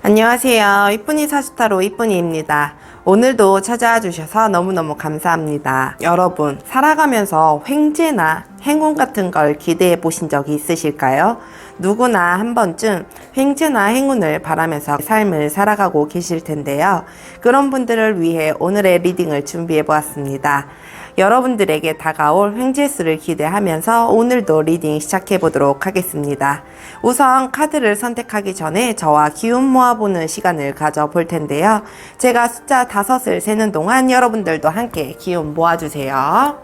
안녕하세요. 이쁜이 사주타로 이쁜이입니다. 오늘도 찾아와 주셔서 너무너무 감사합니다. 여러분, 살아가면서 횡재나 행운 같은 걸 기대해 보신 적이 있으실까요? 누구나 한 번쯤 횡재나 행운을 바라면서 삶을 살아가고 계실 텐데요. 그런 분들을 위해 오늘의 리딩을 준비해 보았습니다. 여러분들에게 다가올 횡재수를 기대하면서 오늘도 리딩 시작해 보도록 하겠습니다. 우선 카드를 선택하기 전에 저와 기운 모아보는 시간을 가져볼 텐데요. 제가 숫자 5을 세는 동안 여러분들도 함께 기운 모아주세요.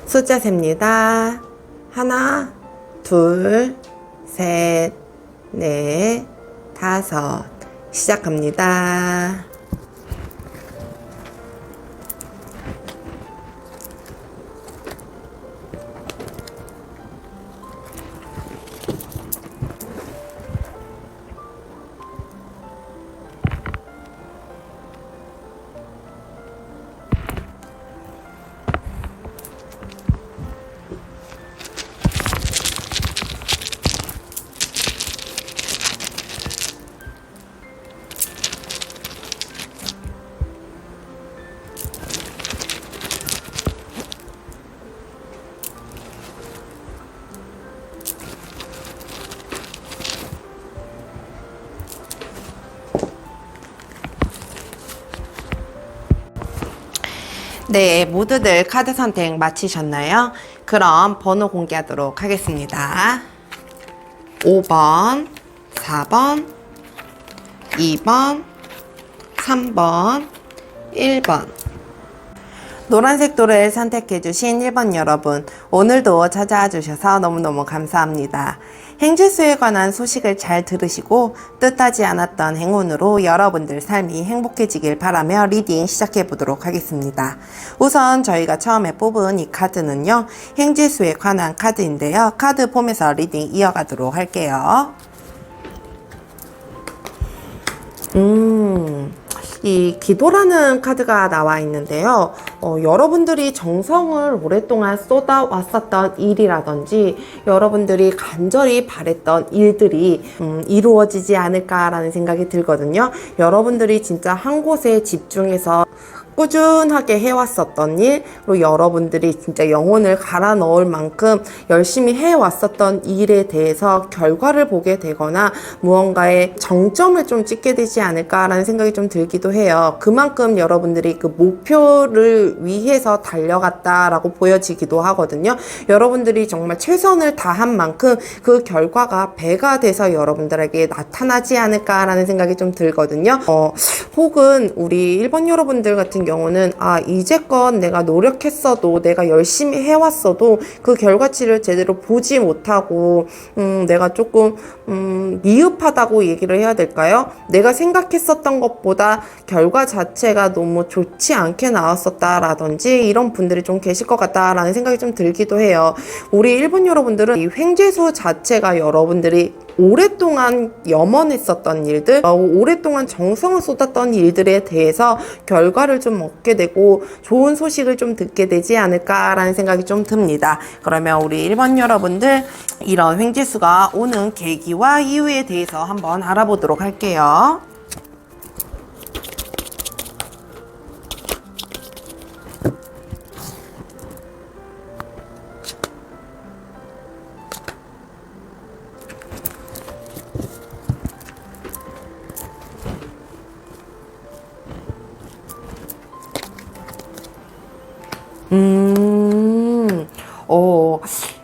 숫자 셉니다. 하나, 둘, 셋, 넷, 다섯. 시작합니다. 네, 모두들 카드 선택 마치셨나요? 그럼 번호 공개하도록 하겠습니다. 5번, 4번, 2번, 3번, 1번. 노란색 돌을 선택해주신 1번 여러분, 오늘도 찾아와 주셔서 너무너무 감사합니다. 행재수에 관한 소식을 잘 들으시고 뜻하지 않았던 행운으로 여러분들 삶이 행복해지길 바라며 리딩 시작해 보도록 하겠습니다. 우선 저희가 처음에 뽑은 이 카드는요, 행재수에 관한 카드인데요. 카드 폼에서 리딩 이어가도록 할게요. 이 기도라는 카드가 나와 있는데요. 여러분들이 정성을 오랫동안 쏟아왔었던 일이라든지 여러분들이 간절히 바랬던 일들이 이루어지지 않을까라는 생각이 들거든요. 여러분들이 진짜 한 곳에 집중해서 꾸준하게 해왔었던 일, 그리고 여러분들이 진짜 영혼을 갈아 넣을 만큼 열심히 해왔었던 일에 대해서 결과를 보게 되거나 무언가의 정점을 좀 찍게 되지 않을까라는 생각이 좀 들기도 해요. 그만큼 여러분들이 그 목표를 위해서 달려갔다라고 보여지기도 하거든요. 여러분들이 정말 최선을 다한 만큼 그 결과가 배가 돼서 여러분들에게 나타나지 않을까라는 생각이 좀 들거든요. 혹은 우리 일본 여러분들 같은 경우는 이제껏 내가 노력했어도 내가 열심히 해왔어도 그 결과치를 제대로 보지 못하고 내가 조금 미흡하다고 얘기를 해야 될까요? 내가 생각했었던 것보다 결과 자체가 너무 좋지 않게 나왔었다라든지 이런 분들이 좀 계실 것 같다라는 생각이 좀 들기도 해요. 우리 일본 여러분들은 이 횡재수 자체가 여러분들이 오랫동안 염원했었던 일들, 오랫동안 정성을 쏟았던 일들에 대해서 결과를 좀 얻게 되고 좋은 소식을 좀 듣게 되지 않을까라는 생각이 좀 듭니다. 그러면 우리 1번 여러분들, 이런 횡재수가 오는 계기와 이유에 대해서 한번 알아보도록 할게요.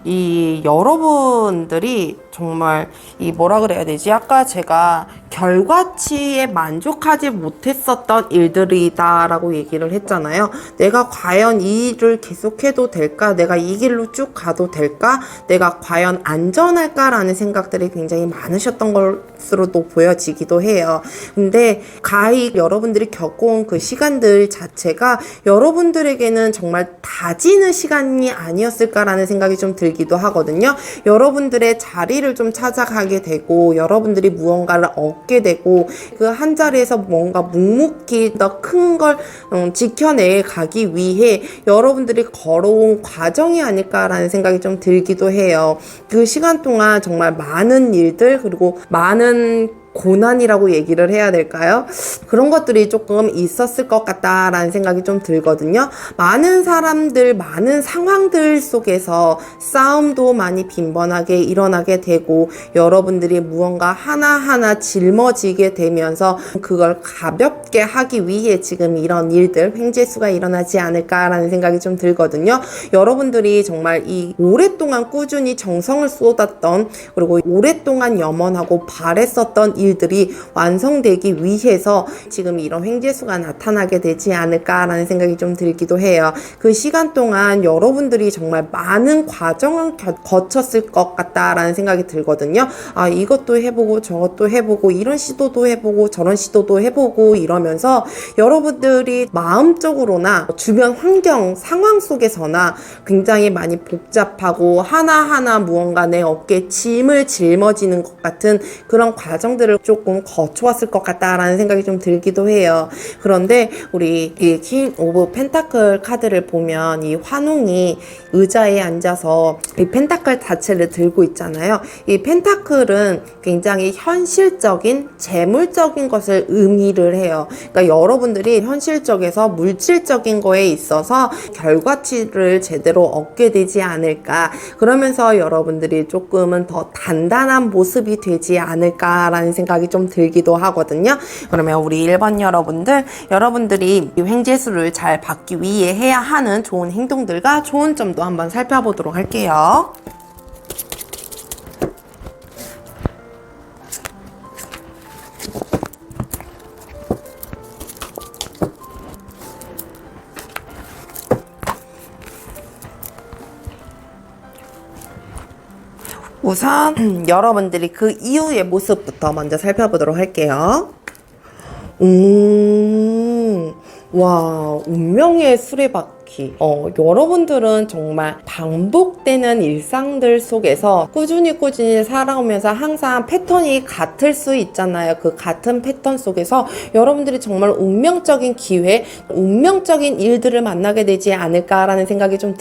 이 여러분들이 정말 이 뭐라 그래야 되지? 아까 제가 결과치에 만족하지 못했었던 일들이다 라고 얘기를 했잖아요. 내가 과연 이 일을 계속해도 될까? 내가 이 길로 쭉 가도 될까? 내가 과연 안전할까? 라는 생각들이 굉장히 많으셨던 것으로도 보여지기도 해요. 근데 가히 여러분들이 겪어온 그 시간들 자체가 여러분들에게는 정말 다지는 시간이 아니었을까라는 생각이 좀 들기도 하거든요. 여러분들의 자리를 성취를 좀 찾아가게 되고 여러분들이 무언가를 얻게 되고 그 한 자리에서 뭔가 묵묵히 더 큰 걸 지켜내 가기 위해 여러분들이 걸어온 과정이 아닐까라는 생각이 좀 들기도 해요. 그 시간 동안 정말 많은 일들 그리고 많은 고난이라고 얘기를 해야 될까요? 그런 것들이 조금 있었을 것 같다라는 생각이 좀 들거든요. 많은 사람들, 많은 상황들 속에서 싸움도 많이 빈번하게 일어나게 되고 여러분들이 무언가 하나하나 짊어지게 되면서 그걸 가볍게 하기 위해 지금 이런 일들, 횡재수가 일어나지 않을까라는 생각이 좀 들거든요. 여러분들이 정말 이 오랫동안 꾸준히 정성을 쏟았던 그리고 오랫동안 염원하고 바랬었던 일들이 완성되기 위해서 지금 이런 횡재수가 나타나게 되지 않을까라는 생각이 좀 들기도 해요. 그 시간 동안 여러분들이 정말 많은 과정을 거쳤을 것 같다라는 생각이 들거든요. 아, 이것도 해보고 저것도 해보고 이런 시도도 해보고 저런 시도도 해보고 이러면서 여러분들이 마음적으로나 주변 환경, 상황 속에서나 굉장히 많이 복잡하고 하나하나 무언가 내 어깨에 짐을 짊어지는 것 같은 그런 과정들을 조금 거쳐왔을 것 같다라는 생각이 좀 들기도 해요. 그런데 우리 이 퀸 오브 펜타클 카드를 보면 이 환웅이 의자에 앉아서 이 펜타클 자체를 들고 있잖아요. 이 펜타클은 굉장히 현실적인 재물적인 것을 의미를 해요. 그러니까 여러분들이 현실적에서 물질적인 거에 있어서 결과치를 제대로 얻게 되지 않을까. 그러면서 여러분들이 조금은 더 단단한 모습이 되지 않을까라는 생각이 좀 들기도 하거든요. 그러면 우리 1번 여러분들이 이 횡재수를 잘 받기 위해 해야 하는 좋은 행동들과 좋은 점도 한번 살펴보도록 할게요. 우선 여러분들이 그 이후의 모습부터 먼저 살펴보도록 할게요. 와, 운명의 수레바퀴. 여러분들은 정말 반복되는 일상들 속에서 꾸준히 살아오면서 항상 패턴이 같을 수 있잖아요. 그 같은 패턴 속에서 여러분들이 정말 운명적인 기회, 운명적인 일들을 만나게 되지 않을까라는 생각이 좀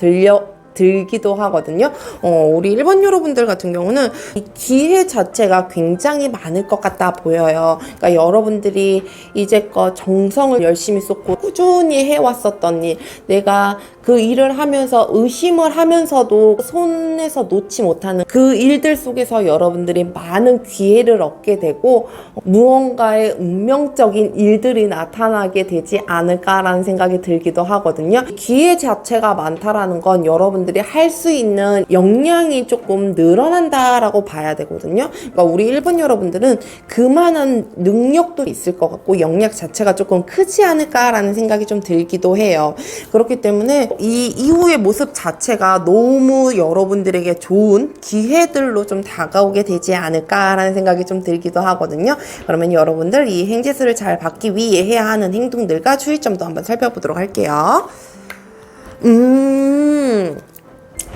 들기도 하거든요. 우리 1번 여러분들 같은 경우는 이 기회 자체가 굉장히 많을 것 같다 보여요. 그러니까 여러분들이 이제껏 정성을 열심히 쏟고 꾸준히 해왔었던 일, 내가 그 일을 하면서 의심을 하면서도 손에서 놓지 못하는 그 일들 속에서 여러분들이 많은 기회를 얻게 되고 무언가의 운명적인 일들이 나타나게 되지 않을까라는 생각이 들기도 하거든요. 기회 자체가 많다라는 건 여러분들이 할 수 있는 역량이 조금 늘어난다라고 봐야 되거든요. 그러니까 우리 1번 여러분들은 그만한 능력도 있을 것 같고 역량 자체가 조금 크지 않을까라는 생각이 좀 들기도 해요. 그렇기 때문에 이 이후의 모습 자체가 너무 여러분들에게 좋은 기회들로 좀 다가오게 되지 않을까라는 생각이 좀 들기도 하거든요. 그러면 여러분들 이 횡재수를 잘 받기 위해 해야 하는 행동들과 주의점도 한번 살펴보도록 할게요.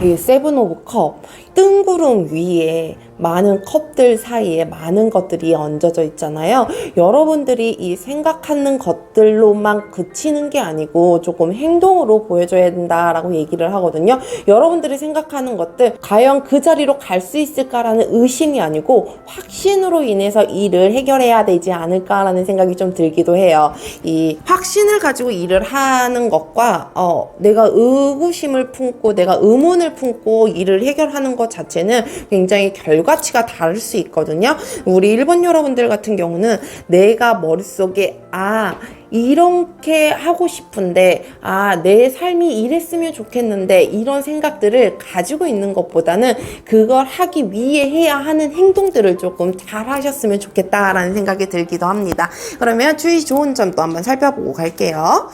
이 세븐 오브 컵, 뜬구름 위에 많은 컵들 사이에 많은 것들이 얹어져 있잖아요. 여러분들이 이 생각하는 것들로만 그치는 게 아니고 조금 행동으로 보여줘야 된다라고 얘기를 하거든요. 여러분들이 생각하는 것들 과연 그 자리로 갈 수 있을까라는 의심이 아니고 확신으로 인해서 일을 해결해야 되지 않을까라는 생각이 좀 들기도 해요. 이 확신을 가지고 일을 하는 것과 내가 의구심을 품고 내가 의문을 품고 일을 해결하는 것 자체는 굉장히 결과치가 다를 수 있거든요. 우리 1번 여러분들 같은 경우는 내가 머릿속에 이렇게 하고 싶은데 내 삶이 이랬으면 좋겠는데 이런 생각들을 가지고 있는 것보다는 그걸 하기 위해 해야 하는 행동들을 조금 잘 하셨으면 좋겠다라는 생각이 들기도 합니다. 그러면 주의 좋은 점도 한번 살펴보고 갈게요.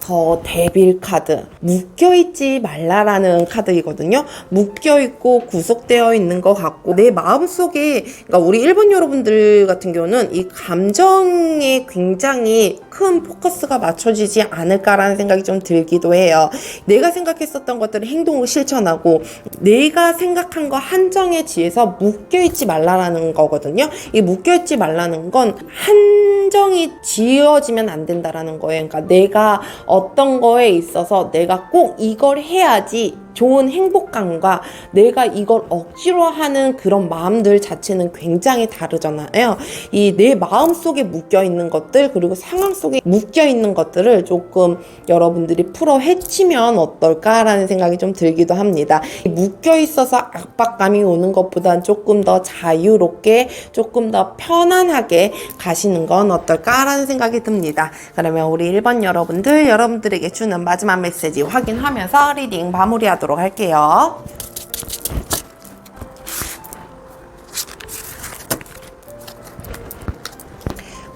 더 데빌 카드, 묶여있지 말라라는 카드이거든요. 묶여있고 구속되어 있는 것 같고 내 마음속에, 그러니까 우리 일본 여러분들 같은 경우는 이 감정에 굉장히 큰 포커스가 맞춰지지 않을까라는 생각이 좀 들기도 해요. 내가 생각했었던 것들을 행동으로 실천하고 내가 생각한 거 한정에 지해서 묶여있지 말라라는 거거든요. 이 묶여있지 말라는 건 한정이 지어지면 안 된다라는 거예요. 그러니까 내가 어떤 거에 있어서 내가 꼭 이걸 해야지 좋은 행복감과 내가 이걸 억지로 하는 그런 마음들 자체는 굉장히 다르잖아요. 이 내 마음 속에 묶여 있는 것들, 그리고 상황 속에 묶여 있는 것들을 조금 여러분들이 풀어 헤치면 어떨까라는 생각이 좀 들기도 합니다. 묶여 있어서 압박감이 오는 것보단 조금 더 자유롭게, 조금 더 편안하게 가시는 건 어떨까라는 생각이 듭니다. 그러면 우리 1번 여러분들에게 주는 마지막 메시지 확인하면서 리딩 마무리하도록 할게요.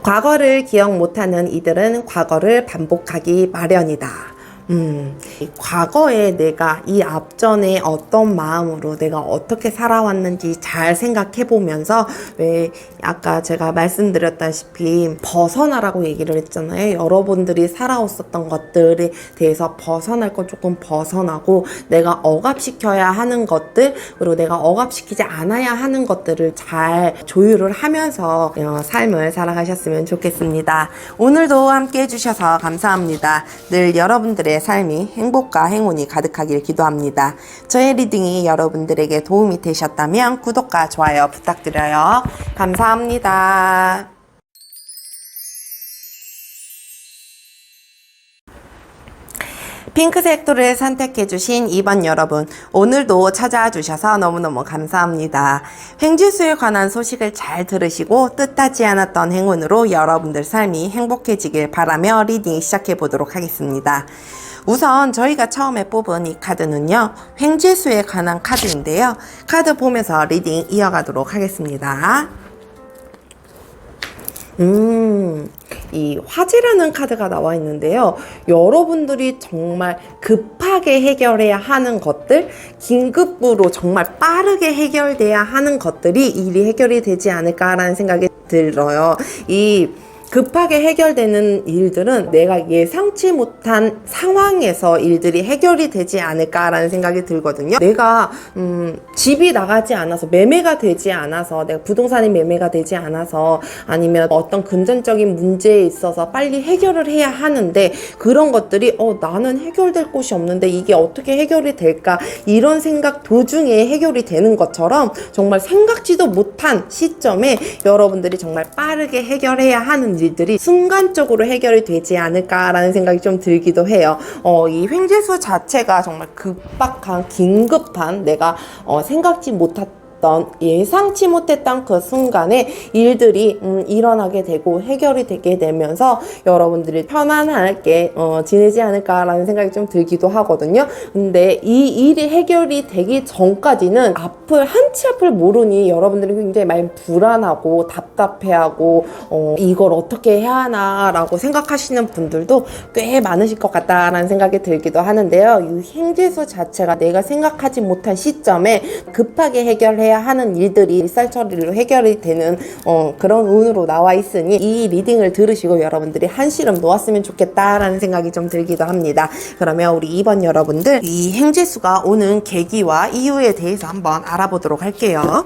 과거를 기억 못하는 이들은 과거를 반복하기 마련이다. 과거에 내가 이 앞전에 어떤 마음으로 내가 어떻게 살아왔는지 잘 생각해 보면서, 왜 아까 제가 말씀드렸다시피 벗어나라고 얘기를 했잖아요. 여러분들이 살아왔었던 것들에 대해서 벗어날 건 조금 벗어나고 내가 억압시켜야 하는 것들, 그리고 내가 억압시키지 않아야 하는 것들을 잘 조율을 하면서 삶을 살아가셨으면 좋겠습니다. 오늘도 함께 해주셔서 감사합니다. 늘 여러분들의 삶이 행복과 행운이 가득하길 기도합니다. 저의 리딩이 여러분들에게 도움이 되셨다면 구독과 좋아요 부탁드려요. 감사합니다. 핑크색 돌을 선택해주신 2번 여러분, 오늘도 찾아와 주셔서 너무너무 감사합니다. 횡재수에 관한 소식을 잘 들으시고 뜻하지 않았던 행운으로 여러분들 삶이 행복해지길 바라며 리딩 시작해보도록 하겠습니다. 우선 저희가 처음에 뽑은 이 카드는요, 횡재수에 관한 카드인데요. 카드 보면서 리딩 이어가도록 하겠습니다. 이 화제라는 카드가 나와 있는데요. 여러분들이 정말 급하게 해결해야 하는 것들, 긴급으로 정말 빠르게 해결돼야 하는 것들이 일이 해결이 되지 않을까라는 생각이 들어요. 이 급하게 해결되는 일들은 내가 예상치 못한 상황에서 일들이 해결이 되지 않을까라는 생각이 들거든요. 내가 집이 나가지 않아서, 매매가 되지 않아서, 내가 부동산이 매매가 되지 않아서, 아니면 어떤 금전적인 문제에 있어서 빨리 해결을 해야 하는데 그런 것들이 나는 해결될 곳이 없는데 이게 어떻게 해결이 될까, 이런 생각 도중에 해결이 되는 것처럼 정말 생각지도 못한 시점에 여러분들이 정말 빠르게 해결해야 하는 일들이 순간적으로 해결이 되지 않을까라는 생각이 좀 들기도 해요. 이 횡재수 자체가 정말 급박한, 긴급한, 내가 생각지 못했던, 예상치 못했던 그 순간에 일들이 일어나게 되고 해결이 되게 되면서 여러분들이 편안하게 지내지 않을까라는 생각이 좀 들기도 하거든요. 근데 이 일이 해결이 되기 전까지는 한치 앞을 모르니 여러분들이 굉장히 많이 불안하고 답답해하고 이걸 어떻게 해야 하나라고 생각하시는 분들도 꽤 많으실 것 같다라는 생각이 들기도 하는데요. 이 횡재수 자체가 내가 생각하지 못한 시점에 급하게 해결해야 하는 일들이 쌀처리로 해결이 되는 그런 운으로 나와 있으니 이 리딩을 들으시고 여러분들이 한시름 놓았으면 좋겠다라는 생각이 좀 들기도 합니다. 그러면 우리 2번 여러분들, 이 횡재수가 오는 계기와 이유에 대해서 한번 알아보도록 할게요.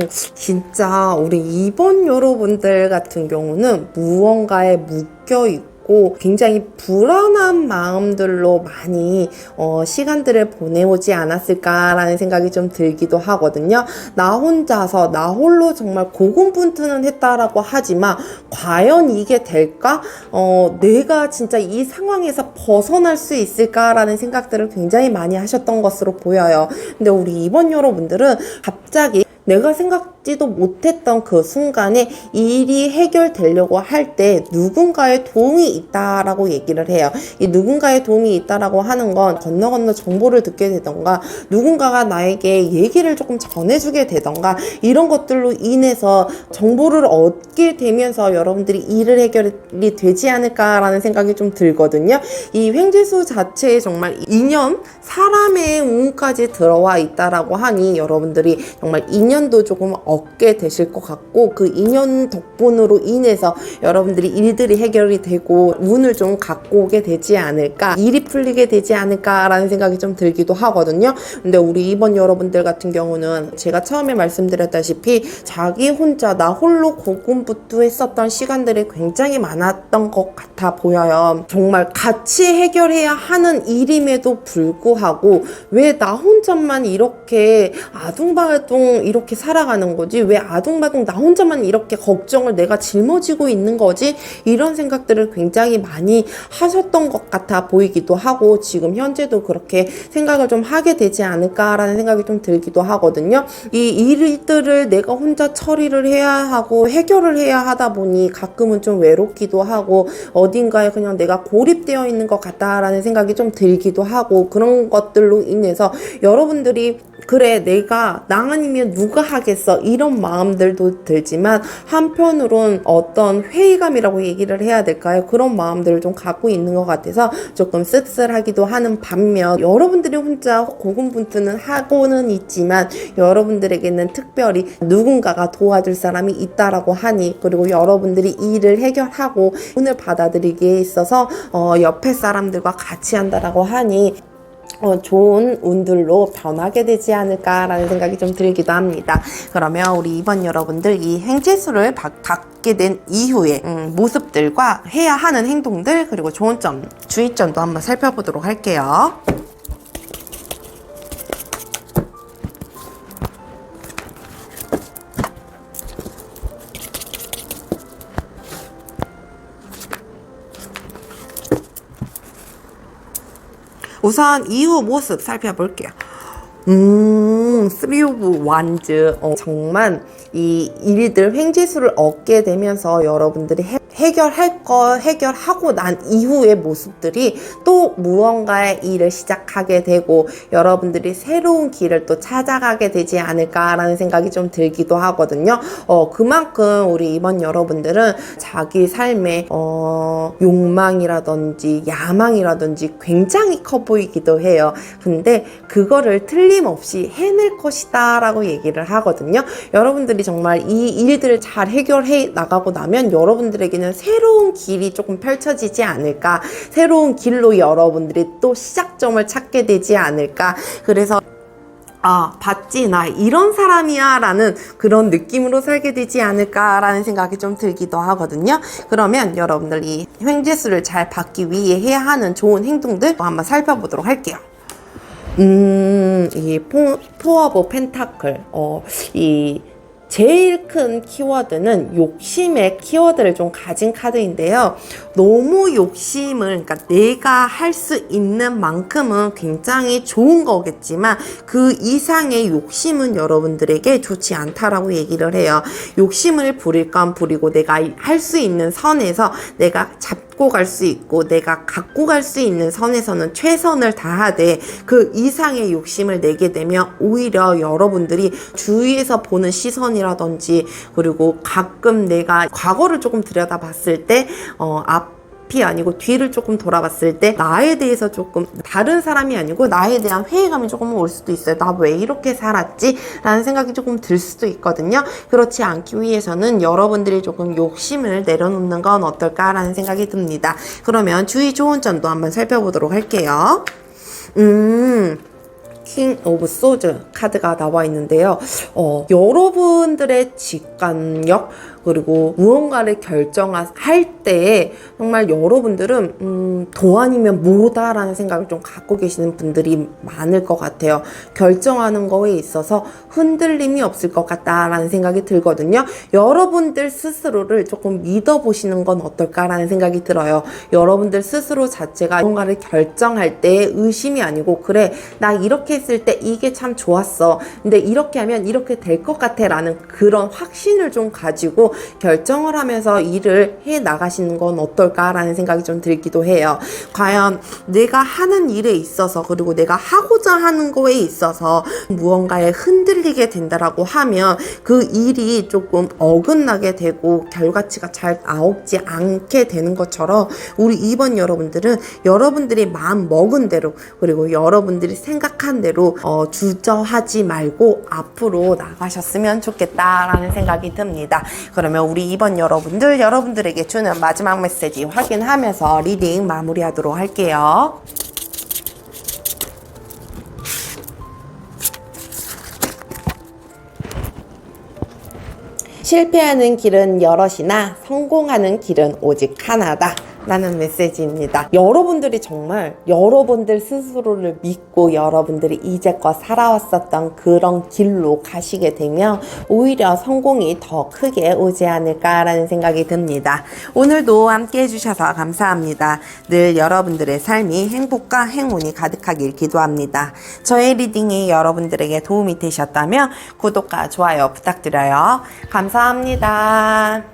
진짜 우리 2번 여러분들 같은 경우는 무언가에 묶여있고 굉장히 불안한 마음들로 많이 시간들을 보내오지 않았을까라는 생각이 좀 들기도 하거든요. 나 혼자서, 나 홀로 정말 고군분투는 했다라고 하지만 과연 이게 될까? 내가 진짜 이 상황에서 벗어날 수 있을까라는 생각들을 굉장히 많이 하셨던 것으로 보여요. 근데 우리 2번 여러분들은 갑자기 내가 생각 생각지도 못했던 그 순간에 일이 해결되려고 할 때 누군가의 도움이 있다라고 얘기를 해요. 이 누군가의 도움이 있다라고 하는 건 건너 정보를 듣게 되던가 누군가가 나에게 얘기를 조금 전해주게 되던가 이런 것들로 인해서 정보를 얻게 되면서 여러분들이 일을 해결이 되지 않을까라는 생각이 좀 들거든요. 이 횡재수 자체에 정말 인연, 사람의 운까지 들어와 있다라고 하니 여러분들이 정말 인연도 조금 얻게 되실 것 같고 그 인연 덕분으로 인해서 여러분들이 일들이 해결이 되고 운을 좀 갖고 오게 되지 않을까, 일이 풀리게 되지 않을까라는 생각이 좀 들기도 하거든요. 근데 우리 이번 여러분들 같은 경우는 제가 처음에 말씀드렸다시피 자기 혼자 나 홀로 고군분투했었던 시간들이 굉장히 많았던 것 같아 보여요. 정말 같이 해결해야 하는 일임에도 불구하고 왜 나 혼자만 이렇게 아둥바둥 이렇게 살아가는 거지? 왜 아둥바둥 나 혼자만 이렇게 걱정을 내가 짊어지고 있는 거지? 이런 생각들을 굉장히 많이 하셨던 것 같아 보이기도 하고 지금 현재도 그렇게 생각을 좀 하게 되지 않을까라는 생각이 좀 들기도 하거든요. 이 일들을 내가 혼자 처리를 해야 하고 해결을 해야 하다 보니 가끔은 좀 외롭기도 하고 어딘가에 그냥 내가 고립되어 있는 것 같다라는 생각이 좀 들기도 하고 그런 것들로 인해서 여러분들이 그래 내가 나 아니면 누가 하겠어 이런 마음들도 들지만 한편으론 어떤 회의감이라고 얘기를 해야 될까요? 그런 마음들을 좀 갖고 있는 것 같아서 조금 씁쓸하기도 하는 반면 여러분들이 혼자 고군분투는 하고는 있지만 여러분들에게는 특별히 누군가가 도와줄 사람이 있다라고 하니 그리고 여러분들이 일을 해결하고 운을 받아들이기에 있어서 옆에 사람들과 같이 한다라고 하니 좋은 운들로 변하게 되지 않을까라는 생각이 좀 들기도 합니다. 그러면 우리 이번 여러분들 이 횡재수를 갖게 된 이후에 모습들과 해야 하는 행동들 그리고 좋은 점, 주의점도 한번 살펴보도록 할게요. 우선 이후 모습 살펴볼게요. 3 오브 완즈. 정말 이 일들 횡재수를 얻게 되면서 여러분들이 해결할 거 해결하고 난 이후의 모습들이 또 무언가의 일을 시작하게 되고 여러분들이 새로운 길을 또 찾아가게 되지 않을까라는 생각이 좀 들기도 하거든요. 그만큼 우리 이번 여러분들은 자기 삶의 욕망이라든지 야망이라든지 굉장히 커 보이기도 해요. 근데 그거를 틀림없이 해낼 것이다 라고 얘기를 하거든요. 여러분들이 정말 이 일들을 잘 해결해 나가고 나면 여러분들에게는 새로운 길이 조금 펼쳐지지 않을까, 새로운 길로 여러분들이 또 시작점을 찾게 되지 않을까. 그래서 봤지 나 이런 사람이야 라는 그런 느낌으로 살게 되지 않을까 라는 생각이 좀 들기도 하거든요. 그러면 여러분들이 횡재수를 잘 받기 위해 해야 하는 좋은 행동들 한번 살펴보도록 할게요. 이 포 오브 펜타클, 이 제일 큰 키워드는 욕심의 키워드를 좀 가진 카드인데요. 너무 욕심을, 그러니까 내가 할 수 있는 만큼은 굉장히 좋은 거겠지만 그 이상의 욕심은 여러분들에게 좋지 않다라고 얘기를 해요. 욕심을 부릴 건 부리고 내가 할 수 있는 선에서 내가 잡고 갈 수 있고 내가 갖고 갈 수 있는 선에서는 최선을 다하되 그 이상의 욕심을 내게 되면 오히려 여러분들이 주위에서 보는 시선이라든지 그리고 가끔 내가 과거를 조금 들여다봤을 때 앞이 아니고 뒤를 조금 돌아봤을 때 나에 대해서 조금 다른 사람이 아니고 나에 대한 회의감이 조금 올 수도 있어요. 나 왜 이렇게 살았지? 라는 생각이 조금 들 수도 있거든요. 그렇지 않기 위해서는 여러분들이 조금 욕심을 내려놓는 건 어떨까라는 생각이 듭니다. 그러면 주의 좋은 점도 한번 살펴보도록 할게요. 킹 오브 소드 카드가 나와 있는데요. 여러분들의 직관력 그리고 무언가를 결정할 때 정말 여러분들은 도 아니면 뭐다라는 생각을 좀 갖고 계시는 분들이 많을 것 같아요. 결정하는 거에 있어서 흔들림이 없을 것 같다라는 생각이 들거든요. 여러분들 스스로를 조금 믿어보시는 건 어떨까라는 생각이 들어요. 여러분들 스스로 자체가 뭔가를 결정할 때 의심이 아니고 그래 나 이렇게 했을 때 이게 참 좋았어. 근데 이렇게 하면 이렇게 될 것 같아 라는 그런 확신을 좀 가지고 결정을 하면서 일을 해 나가시는 건 어떨까라는 생각이 좀 들기도 해요. 과연 내가 하는 일에 있어서 그리고 내가 하고자 하는 거에 있어서 무언가에 흔들리게 된다라고 하면 그 일이 조금 어긋나게 되고 결과치가 잘 나오지 않게 되는 것처럼 우리 2번 여러분들은 여러분들이 마음 먹은 대로 그리고 여러분들이 생각한 대로 주저하지 말고 앞으로 나가셨으면 좋겠다라는 생각이 듭니다. 그러면 우리 2번 여러분들에게 주는 마지막 메시지 확인하면서 리딩 마무리하도록 할게요. 실패하는 길은 여럿이나 성공하는 길은 오직 하나다 라는 메시지입니다. 여러분들이 정말 여러분들 스스로를 믿고 여러분들이 이제껏 살아왔었던 그런 길로 가시게 되면 오히려 성공이 더 크게 오지 않을까라는 생각이 듭니다. 오늘도 함께 해주셔서 감사합니다. 늘 여러분들의 삶이 행복과 행운이 가득하길 기도합니다. 저의 리딩이 여러분들에게 도움이 되셨다면 구독과 좋아요 부탁드려요. 감사합니다.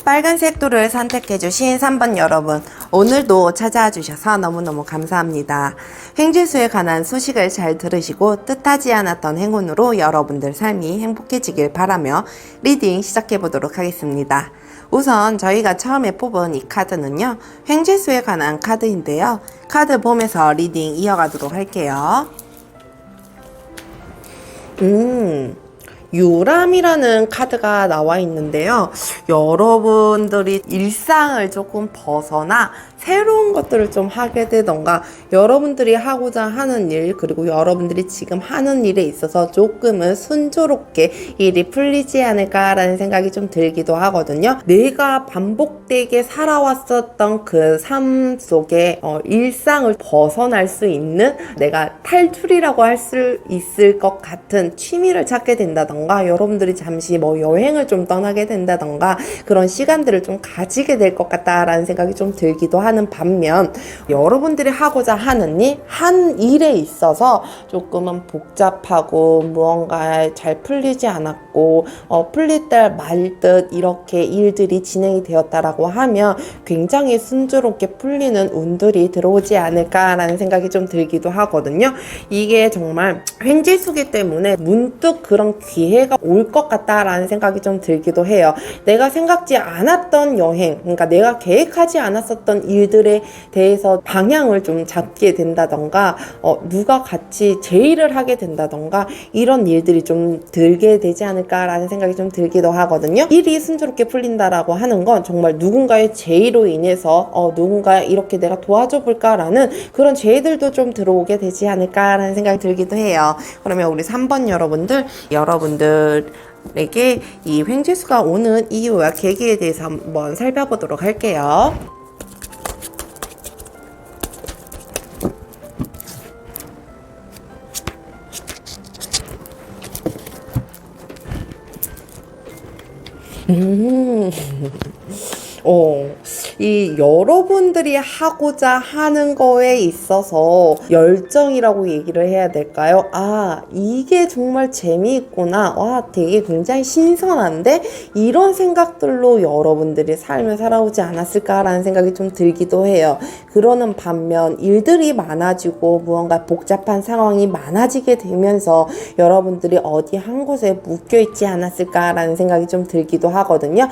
빨간색 돌을 선택해주신 3번 여러분, 오늘도 찾아와 주셔서 너무너무 감사합니다. 횡재수에 관한 소식을 잘 들으시고 뜻하지 않았던 행운으로 여러분들 삶이 행복해지길 바라며 리딩 시작해보도록 하겠습니다. 우선 저희가 처음에 뽑은 이 카드는요, 횡재수에 관한 카드인데요. 카드 보면서 리딩 이어가도록 할게요. 유람이라는 카드가 나와 있는데요. 여러분들이 일상을 조금 벗어나 새로운 것들을 좀 하게 되던가 여러분들이 하고자 하는 일 그리고 여러분들이 지금 하는 일에 있어서 조금은 순조롭게 일이 풀리지 않을까라는 생각이 좀 들기도 하거든요. 내가 반복되게 살아왔었던 그 삶 속에 일상을 벗어날 수 있는 내가 탈출이라고 할 수 있을 것 같은 취미를 찾게 된다던가 여러분들이 잠시 여행을 좀 떠나게 된다던가 그런 시간들을 좀 가지게 될 것 같다라는 생각이 좀 들기도 하는 반면 여러분들이 하고자 하는 일, 한 일에 있어서 조금은 복잡하고 무언가 잘 풀리지 않았고 풀릴 듯 말 듯 이렇게 일들이 진행이 되었다라고 하면 굉장히 순조롭게 풀리는 운들이 들어오지 않을까라는 생각이 좀 들기도 하거든요. 이게 정말 횡재수기 때문에 문득 그런 기회가 올 것 같다라는 생각이 좀 들기도 해요. 내가 생각지 않았던 여행, 그러니까 내가 계획하지 않았었던 일들에 대해서 방향을 좀 잡게 된다던가 누가 같이 제의를 하게 된다던가 이런 일들이 좀 들게 되지 않을까라는 생각이 좀 들기도 하거든요. 일이 순조롭게 풀린다라고 하는 건 정말 누군가의 제의로 인해서 누군가 이렇게 내가 도와줘 볼까라는 그런 제의들도 좀 들어오게 되지 않을까라는 생각이 들기도 해요. 그러면 우리 3번 여러분들에게 이 횡재수가 오는 이유와 계기에 대해서 한번 살펴보도록 할게요. 이 여러분들이 하고자 하는 거에 있어서 열정이라고 얘기를 해야 될까요? 아, 이게 정말 재미있구나. 와, 되게 굉장히 신선한데? 이런 생각들로 여러분들이 삶을 살아오지 않았을까라는 생각이 좀 들기도 해요. 그러는 반면 일들이 많아지고 무언가 복잡한 상황이 많아지게 되면서 여러분들이 어디 한 곳에 묶여있지 않았을까라는 생각이 좀 들기도 하거든요.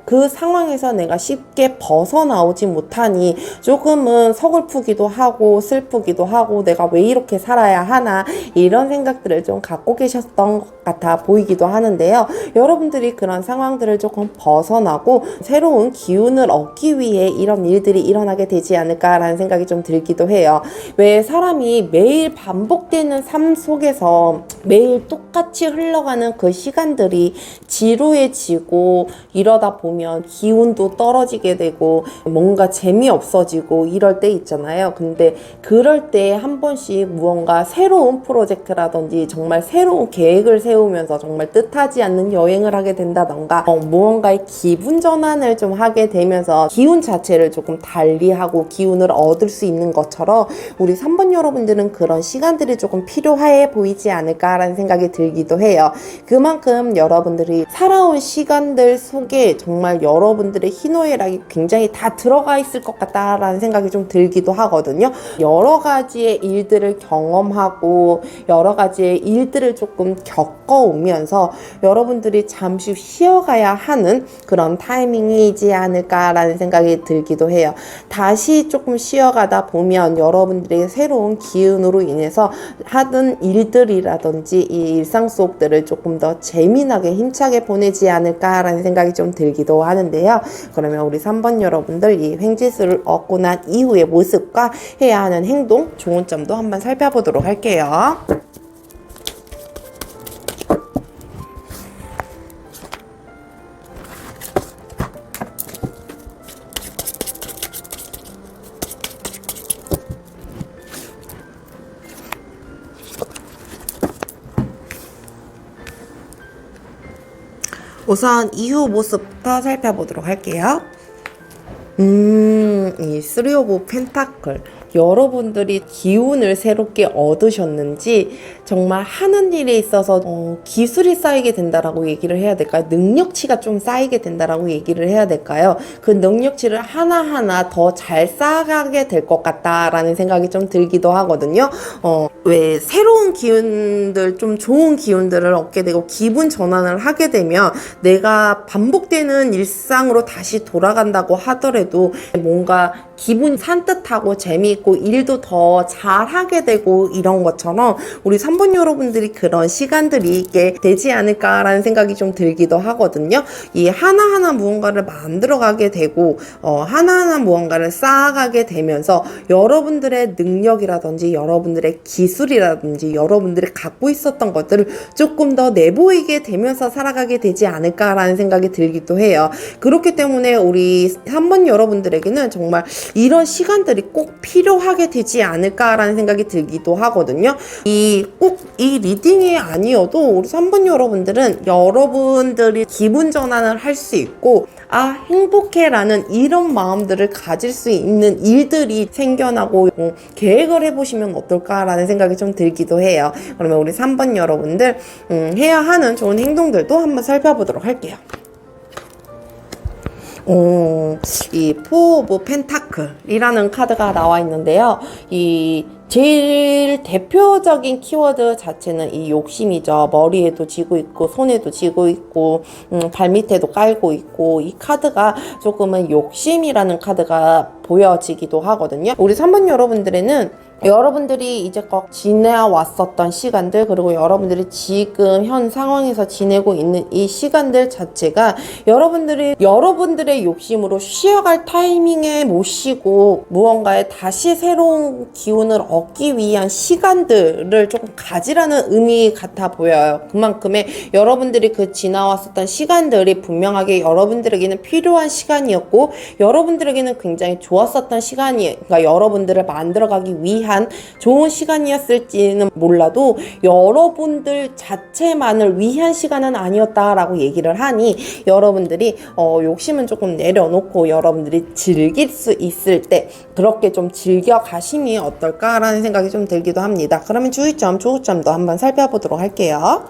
그 상황에서 내가 쉽게 벗어나오지 못하니 조금은 서글프기도 하고 슬프기도 하고 내가 왜 이렇게 살아야 하나 이런 생각들을 좀 갖고 계셨던 것 같아 보이기도 하는데요. 여러분들이 그런 상황들을 조금 벗어나고 새로운 기운을 얻기 위해 이런 일들이 일어나게 되지 않을까라는 생각이 좀 들기도 해요. 왜 사람이 매일 반복되는 삶 속에서 매일 똑같이 흘러가는 그 시간들이 지루해지고 이러다 보면 기운도 떨어지게 되고 되고 뭔가 재미없어지고 이럴 때 있잖아요. 근데 그럴 때 한 번씩 무언가 새로운 프로젝트라든지 정말 새로운 계획을 세우면서 정말 뜻하지 않는 여행을 하게 된다던가 무언가의 기분 전환을 좀 하게 되면서 기운 자체를 조금 달리하고 기운을 얻을 수 있는 것처럼 우리 3번 여러분들은 그런 시간들이 조금 필요해 보이지 않을까라는 생각이 들기도 해요. 그만큼 여러분들이 살아온 시간들 속에 정말 여러분들의 희노애락이 굉장히 다 들어가 있을 것 같다라는 생각이 좀 들기도 하거든요. 여러 가지의 일들을 경험하고 여러 가지의 일들을 조금 겪어오면서 여러분들이 잠시 쉬어가야 하는 그런 타이밍이지 않을까라는 생각이 들기도 해요. 다시 조금 쉬어가다 보면 여러분들의 새로운 기운으로 인해서 하던 일들이라든지 이 일상 속들을 조금 더 재미나게 힘차게 보내지 않을까라는 생각이 좀 들기도 하는데요. 그러면 우리 3번 여러분들 이 횡재수를 얻고 난 이후의 모습과 해야 하는 행동, 좋은 점도 한번 살펴보도록 할게요. 우선 이후 모습부터 살펴보도록 할게요. 이 3 오브 펜타클. 여러분들이 기운을 새롭게 얻으셨는지 정말 하는 일에 있어서 기술이 쌓이게 된다라고 얘기를 해야 될까요? 능력치가 좀 쌓이게 된다라고 얘기를 해야 될까요? 그 능력치를 하나하나 더 잘 쌓아가게 될 것 같다라는 생각이 좀 들기도 하거든요. 왜 새로운 기운들, 좀 좋은 기운들을 얻게 되고 기분 전환을 하게 되면 내가 반복되는 일상으로 다시 돌아간다고 하더라도 뭔가 기분이 산뜻하고 재미있고 일도 더 잘하게 되고 이런 것처럼 우리 3번 여러분들이 그런 시간들이 있게 되지 않을까라는 생각이 좀 들기도 하거든요. 이 하나하나 무언가를 만들어가게 되고 하나하나 무언가를 쌓아가게 되면서 여러분들의 능력이라든지 여러분들의 기술이라든지 여러분들이 갖고 있었던 것들을 조금 더 내보이게 되면서 살아가게 되지 않을까라는 생각이 들기도 해요. 그렇기 때문에 우리 3번 여러분들에게는 정말 이런 시간들이 꼭 필요하게 되지 않을까라는 생각이 들기도 하거든요. 꼭 이 리딩이 아니어도 우리 3번 여러분들은 여러분들이 기분 전환을 할 수 있고 행복해라는 이런 마음들을 가질 수 있는 일들이 생겨나고 계획을 해보시면 어떨까라는 생각이 좀 들기도 해요. 그러면 우리 3번 여러분들 해야 하는 좋은 행동들도 한번 살펴보도록 할게요. 이 4 오브 펜타클이라는 카드가 나와 있는데요. 제일 대표적인 키워드 자체는 이 욕심이죠. 머리에도 쥐고 있고 손에도 쥐고 있고 발밑에도 깔고 있고 이 카드가 조금은 욕심이라는 카드가 보여지기도 하거든요. 우리 3번 여러분들에는 여러분들이 이제껏 지내왔었던 시간들 그리고 여러분들이 지금 현 상황에서 지내고 있는 이 시간들 자체가 여러분들의 욕심으로 쉬어갈 타이밍에 못 쉬고 무언가에 다시 새로운 기운을 얻기 위한 시간들을 조금 가지라는 의미 같아 보여요. 그만큼의 여러분들이 그 지나왔었던 시간들이 분명하게 여러분들에게는 필요한 시간이었고 여러분들에게는 굉장히 좋았었던 그러니까 여러분들을 만들어가기 위한 좋은 시간이었을지는 몰라도 여러분들 자체만을 위한 시간은 아니었다라고 얘기를 하니 여러분들이 욕심은 조금 내려놓고 여러분들이 즐길 수 있을 때 그렇게 좀 즐겨 가심이 어떨까라는 생각이 좀 들기도 합니다. 그러면 주의점, 조우점도 한번 살펴보도록 할게요.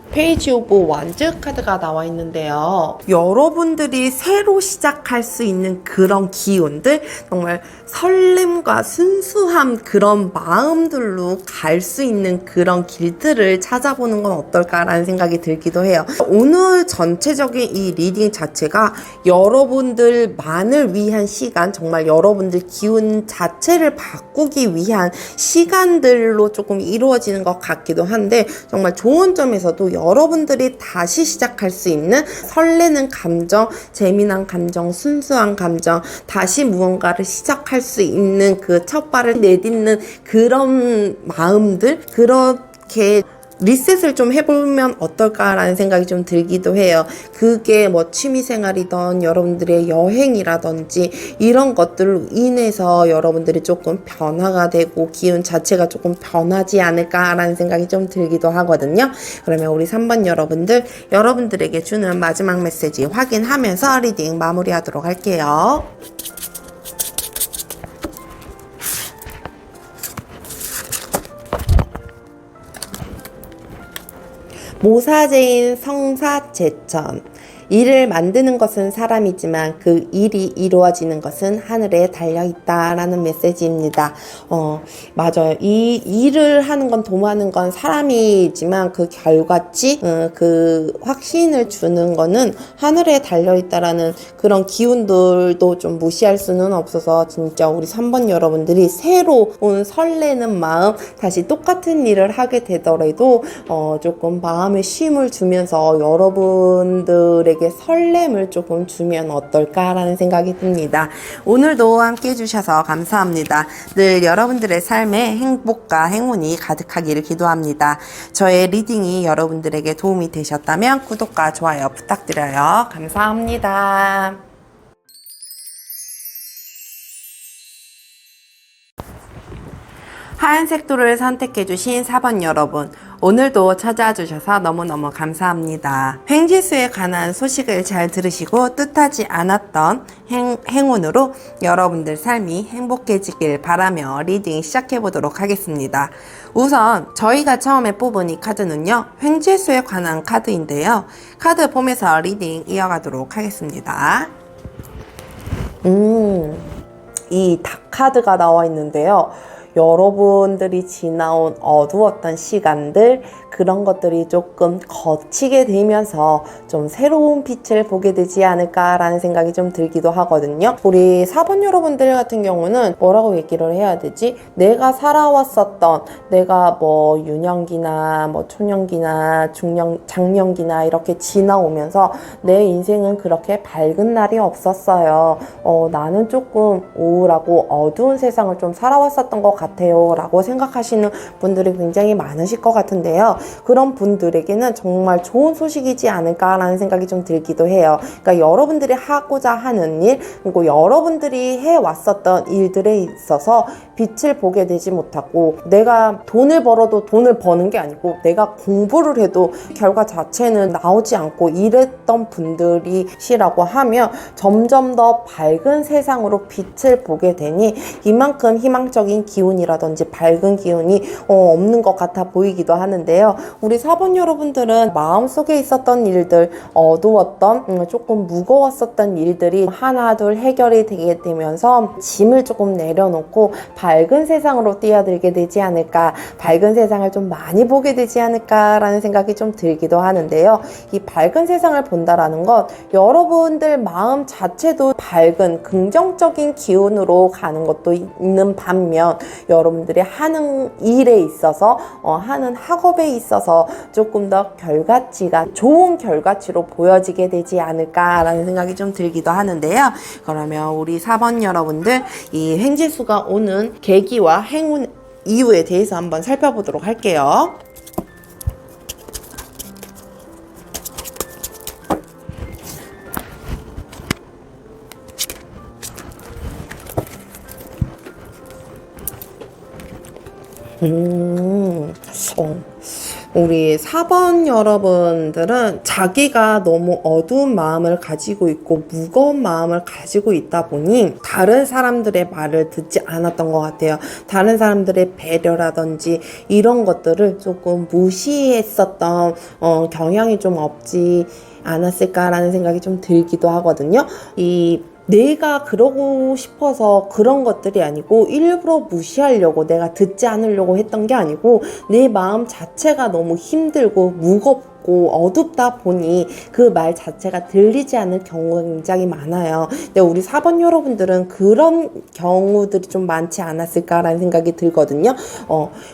페이지 오브 완즈 카드가 나와 있는데요. 여러분들이 새로 시작할 수 있는 그런 기운들, 정말 설렘과 순수함 그런 마음들로 갈 수 있는 그런 길들을 찾아보는 건 어떨까라는 생각이 들기도 해요. 오늘 전체적인 이 리딩 자체가 여러분들만을 위한 시간, 정말 여러분들 기운 자체를 바꾸기 위한 시간들로 조금 이루어지는 것 같기도 한데 정말 좋은 점에서도 여러분들이 다시 시작할 수 있는 설레는 감정, 재미난 감정, 순수한 감정, 다시 무언가를 시작할 수 있는 그 첫 발을 내딛는 그런 마음들, 그렇게 리셋을 좀 해보면 어떨까라는 생각이 좀 들기도 해요. 그게 뭐 취미생활이던 여러분들의 여행이라든지 이런 것들로 인해서 여러분들이 조금 변화가 되고 기운 자체가 조금 변하지 않을까라는 생각이 좀 들기도 하거든요. 그러면 우리 3번 여러분들에게 주는 마지막 메시지 확인하면서 리딩 마무리하도록 할게요. 모사제인 성사제천. 일을 만드는 것은 사람이지만 그 일이 이루어지는 것은 하늘에 달려있다라는 메시지입니다. 맞아요. 이 일을 하는 건 도모하는 건 사람이지만 그 결과치, 그 확신을 주는 거는 하늘에 달려있다라는 그런 기운들도 좀 무시할 수는 없어서 진짜 우리 3번 여러분들이 새로운 설레는 마음, 다시 똑같은 일을 하게 되더라도 조금 마음에 쉼을 주면서 여러분들에게 설렘을 조금 주면 어떨까라는 생각이 듭니다. 오늘도 함께 해주셔서 감사합니다. 늘 여러분들의 삶에 행복과 행운이 가득하기를 기도합니다. 저의 리딩이 여러분들에게 도움이 되셨다면 구독과 좋아요 부탁드려요. 감사합니다. 하얀색 돌을 선택해주신 4번 여러분, 오늘도 찾아와 주셔서 너무너무 감사합니다. 횡재수에 관한 소식을 잘 들으시고 뜻하지 않았던 행운으로 여러분들 삶이 행복해지길 바라며 리딩 시작해보도록 하겠습니다. 우선 저희가 처음에 뽑은 이 카드는요, 횡재수에 관한 카드인데요. 카드 보면서 리딩 이어가도록 하겠습니다. 이 닭 카드가 나와 있는데요. 여러분들이 지나온 어두웠던 시간들, 그런 것들이 조금 거치게 되면서 좀 새로운 빛을 보게 되지 않을까라는 생각이 좀 들기도 하거든요. 우리 4번 여러분들 같은 경우는 뭐라고 얘기를 해야 되지? 내가 살아왔었던, 내가 뭐 유년기나 뭐 초년기나 장년기나 이렇게 지나오면서 내 인생은 그렇게 밝은 날이 없었어요. 나는 조금 우울하고 어두운 세상을 좀 살아왔었던 것 같아요 라고 생각하시는 분들이 굉장히 많으실 것 같은데요. 그런 분들에게는 정말 좋은 소식이지 않을까라는 생각이 좀 들기도 해요. 그러니까 여러분들이 하고자 하는 일, 그리고 여러분들이 해왔었던 일들에 있어서 빛을 보게 되지 못하고, 내가 돈을 벌어도 돈을 버는 게 아니고 내가 공부를 해도 결과 자체는 나오지 않고 이랬던 분들이시라고 하면 점점 더 밝은 세상으로 빛을 보게 되니 이만큼 희망적인 기운이라든지 밝은 기운이 없는 것 같아 보이기도 하는데요. 우리 4번 여러분들은 마음속에 있었던 일들, 어두웠던 조금 무거웠었던 일들이 하나 둘 해결이 되게 되면서 짐을 조금 내려놓고 밝은 세상으로 뛰어들게 되지 않을까, 밝은 세상을 좀 많이 보게 되지 않을까라는 생각이 좀 들기도 하는데요. 이 밝은 세상을 본다라는 건 여러분들 마음 자체도 밝은 긍정적인 기운으로 가는 것도 있는 반면, 여러분들이 하는 일에 있어서 하는 학업에 있어서 조금 더 결과치가 좋은 결과치로 보여지게 되지 않을까라는 생각이 좀 들기도 하는데요. 그러면 우리 4번 여러분들, 이 횡재수가 오는 계기와 행운 이유에 대해서 한번 살펴보도록 할게요. 우리 4번 여러분들은 자기가 너무 어두운 마음을 가지고 있고 무거운 마음을 가지고 있다 보니 다른 사람들의 말을 듣지 않았던 것 같아요. 다른 사람들의 배려라든지 이런 것들을 조금 무시했었던 경향이 좀 없지 않았을까라는 생각이 좀 들기도 하거든요. 내가 그러고 싶어서 그런 것들이 아니고 일부러 무시하려고, 내가 듣지 않으려고 했던 게 아니고 내 마음 자체가 너무 힘들고 무겁고 좁고 어둡다 보니 그 말 자체가 들리지 않을 경우가 굉장히 많아요. 근데 우리 4번 여러분들은 그런 경우들이 좀 많지 않았을까라는 생각이 들거든요.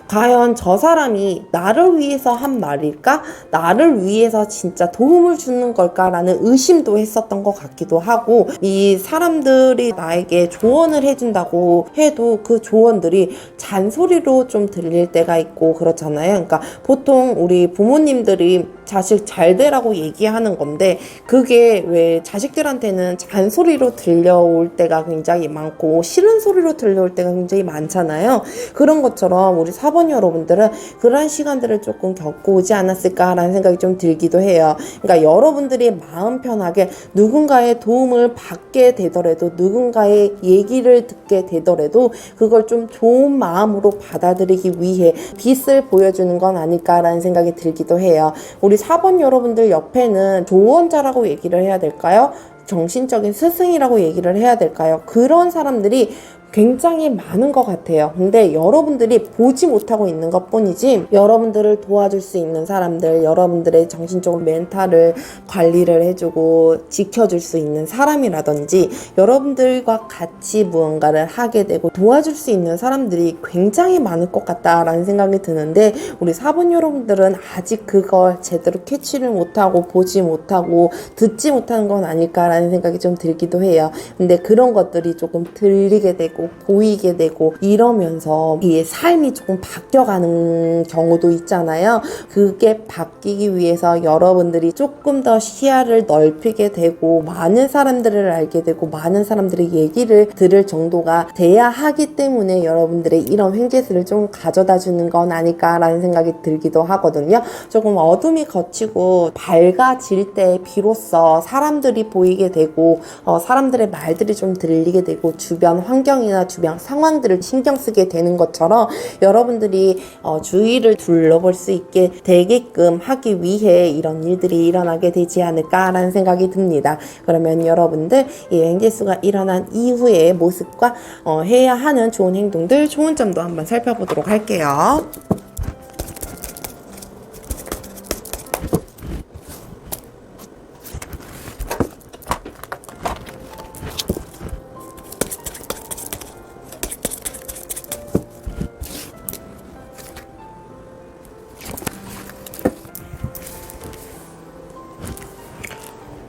과연 저 사람이 나를 위해서 한 말일까? 나를 위해서 진짜 도움을 주는 걸까라는 의심도 했었던 것 같기도 하고, 이 사람들이 나에게 조언을 해준다고 해도 그 조언들이 잔소리로 좀 들릴 때가 있고 그렇잖아요. 그러니까 보통 우리 부모님들이 자식 잘 되라고 얘기하는 건데 그게 왜 자식들한테는 잔소리로 들려올 때가 굉장히 많고 싫은 소리로 들려올 때가 굉장히 많잖아요. 그런 것처럼 우리 4번 여러분들은 그러한 시간들을 조금 겪고 오지 않았을까라는 생각이 좀 들기도 해요. 그러니까 여러분들이 마음 편하게 누군가의 도움을 받게 되더라도, 누군가의 얘기를 듣게 되더라도 그걸 좀 좋은 마음으로 받아들이기 위해 빛을 보여주는 건 아닐까라는 생각이 들기도 해요. 우리 4번 여러분들 옆에는 조언자라고 얘기를 해야 될까요? 정신적인 스승이라고 얘기를 해야 될까요? 그런 사람들이 굉장히 많은 것 같아요. 근데 여러분들이 보지 못하고 있는 것 뿐이지, 여러분들을 도와줄 수 있는 사람들, 여러분들의 정신적으로 멘탈을 관리를 해주고 지켜줄 수 있는 사람이라든지, 여러분들과 같이 무언가를 하게 되고 도와줄 수 있는 사람들이 굉장히 많을 것 같다라는 생각이 드는데, 우리 4번 여러분들은 아직 그걸 제대로 캐치를 못하고 보지 못하고 듣지 못하는 건 아닐까라는 생각이 좀 들기도 해요. 근데 그런 것들이 조금 들리게 되고 보이게 되고 이러면서 이 삶이 조금 바뀌어가는 경우도 있잖아요. 그게 바뀌기 위해서 여러분들이 조금 더 시야를 넓히게 되고 많은 사람들을 알게 되고 많은 사람들의 얘기를 들을 정도가 돼야 하기 때문에 여러분들의 이런 횡재수를 좀 가져다 주는 건 아닐까라는 생각이 들기도 하거든요. 조금 어둠이 걷히고 밝아질 때 비로소 사람들이 보이게 되고 사람들의 말들이 좀 들리게 되고 주변 환경이나 주변 상황들을 신경 쓰게 되는 것처럼 여러분들이 주위를 둘러볼 수 있게 되게끔 하기 위해 이런 일들이 일어나게 되지 않을까라는 생각이 듭니다. 그러면 여러분들 이 횡재수가 일어난 이후의 모습과 해야 하는 좋은 행동들, 좋은 점도 한번 살펴보도록 할게요.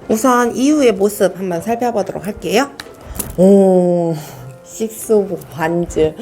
우선 이후의 모습 한번 살펴보도록 할게요. 식스 오브 완즈.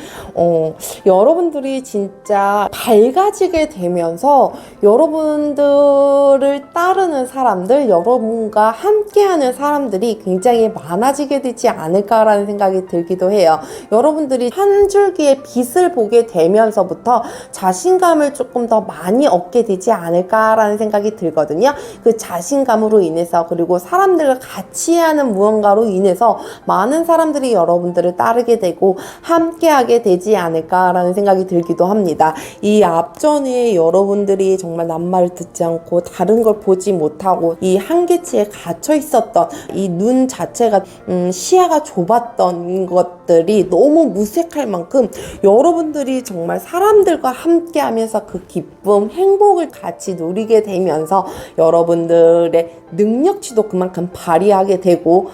여러분들이 진짜 밝아지게 되면서 여러분들을 따르는 사람들, 여러분과 함께하는 사람들이 굉장히 많아지게 되지 않을까라는 생각이 들기도 해요. 여러분들이 한 줄기의 빛을 보게 되면서부터 자신감을 조금 더 많이 얻게 되지 않을까라는 생각이 들거든요. 그 자신감으로 인해서, 그리고 사람들과 같이 하는 무언가로 인해서 많은 사람들이 여러분들을 따르게 되고 함께하게 되지 않을까라는 생각이 들기도 합니다. 이 앞전에 여러분들이 정말 남말을 듣지 않고 다른 걸 보지 못하고 이 한계치에 갇혀 있었던 이 눈 자체가 시야가 좁았던 것들이 너무 무색할 만큼 여러분들이 정말 사람들과 함께하면서 그 기쁨, 행복을 같이 누리게 되면서 여러분들의 능력치도 그만큼 발휘하게 되고,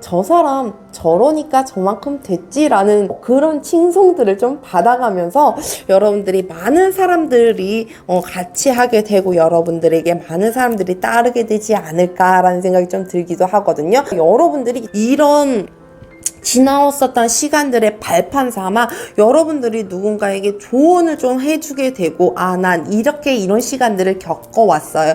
저 사람 저러니까 저만큼 됐지라는 그런 칭송들을 좀 받아가면서 여러분들이 많은 사람들이 같이 하게 되고 여러분들에게 많은 사람들이 따르게 되지 않을까라는 생각이 좀 들기도 하거든요. 여러분들이 이런 지나왔었던 시간들의 발판 삼아 여러분들이 누군가에게 조언을 좀 해주게 되고, 난 이렇게 이런 시간들을 겪어왔어요.